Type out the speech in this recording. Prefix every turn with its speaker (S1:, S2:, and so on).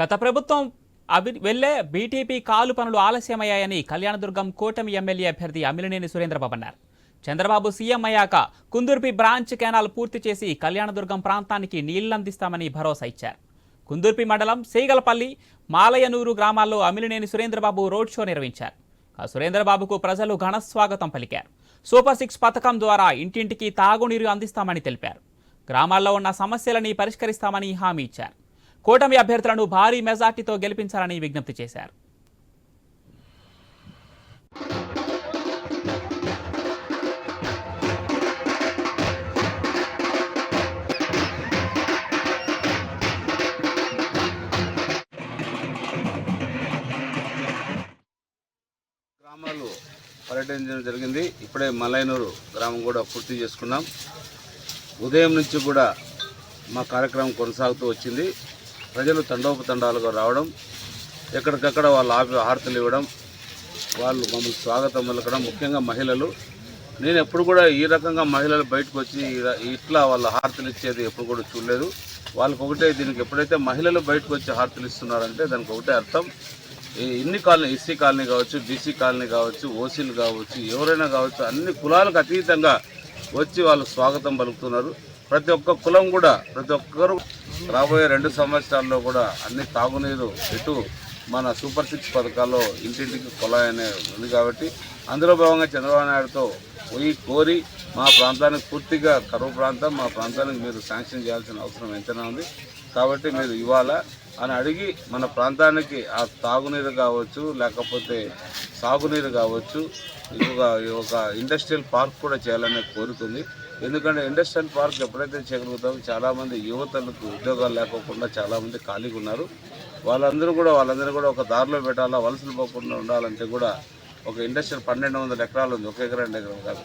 S1: గత ప్రభుత్వం వెళ్లే బీటీపీ కాలు పనులు ఆలస్యమయ్యాయని కళ్యాణదుర్గం కూటమి ఎమ్మెల్యే అభ్యర్థి అమిలినేని సురేంద్రబాబు అన్నారు. చంద్రబాబు సీఎం అయ్యాక కుందుర్పి బ్రాంచ్ కెనాల్ పూర్తి చేసి కళ్యాణదుర్గం ప్రాంతానికి నీళ్లందిస్తామని భరోసా ఇచ్చారు. కుందుర్పి మండలం సేగలపల్లి, మాలయనూరు గ్రామాల్లో అమిలినేని సురేంద్రబాబు రోడ్ షో నిర్వహించారు. సురేంద్రబాబుకు ప్రజలు ఘనస్వాగతం పలికారు. సూపర్ 6 పథకం ద్వారా ఇంటింటికి తాగునీరు అందిస్తామని తెలిపారు. గ్రామాల్లో ఉన్న సమస్యలని పరిష్కరిస్తామని హామీ ఇచ్చారు. కూటమి అభ్యర్థులను భారీ మెజార్టీతో గెలిపించాలని విజ్ఞప్తి చేశారు.
S2: గ్రామాలు పర్యటించడం జరిగింది. ఇప్పుడే మలైనూరు గ్రామం కూడా పూర్తి చేసుకున్నాం. ఉదయం నుంచి కూడా మా కార్యక్రమం కొనసాగుతూ వచ్చింది. ప్రజలు తండోపతండాలుగా రావడం, ఎక్కడికక్కడ వాళ్ళ హారతలు ఇవ్వడం, వాళ్ళు మమ్మల్ని స్వాగతం పలకడం, ముఖ్యంగా మహిళలు. నేను ఎప్పుడు కూడా ఈ రకంగా మహిళలు బయటకు వచ్చి ఇట్లా వాళ్ళ హారతలు ఇచ్చేది ఎప్పుడు కూడా చూడలేదు. వాళ్ళకి ఒకటే, దీనికి ఎప్పుడైతే మహిళలు బయటకు వచ్చి హారతలు ఇస్తున్నారంటే దానికి ఒకటే అర్థం, ఇన్ని కాలనీ, ఎస్సీ కాలనీ కావచ్చు, బీసీ కాలనీ కావచ్చు, ఓసీలు కావచ్చు, ఎవరైనా కావచ్చు, అన్ని కులాలకు అతీతంగా వచ్చి వాళ్ళు స్వాగతం పలుకుతున్నారు. ప్రతి ఒక్క కులం కూడా, ప్రతి ఒక్కరు రాబోయే 2 సంవత్సరాల్లో కూడా అన్ని తాగునీరు ఇటు మన సూపర్ 6 పథకాల్లో ఇంటింటికి కుళాయి అనే ఉంది కాబట్టి అందులో భాగంగా చంద్రబాబు నాయుడుతో కోరి మా ప్రాంతానికి పూర్తిగా కరువు ప్రాంతం, మా ప్రాంతానికి మీరు శాంక్షన్ చేయాల్సిన అవసరం ఎంతైనా ఉంది కాబట్టి మీరు ఇవ్వాలా అని అడిగి మన ప్రాంతానికి ఆ తాగునీరు కావచ్చు, లేకపోతే సాగునీరు కావచ్చు, ఒక ఇండస్ట్రియల్ పార్క్ కూడా చేయాలనే కోరుకుంది. ఎందుకంటే ఇండస్ట్రియల్ పార్క్ ఎప్పుడైతే చేయగలుగుతామో చాలామంది యువతలకు ఉద్యోగాలు లేకోకుండా చాలామంది ఖాళీగా ఉన్నారు. వాళ్ళందరూ కూడా ఒక దారిలో పెట్టాలా, వలసలు పోకుండా ఉండాలంటే కూడా ఒక ఇండస్ట్రియల్ 1200 ఎకరాలు ఉంది, ఒక ఎకరా 2 ఎకరాలు కాదు.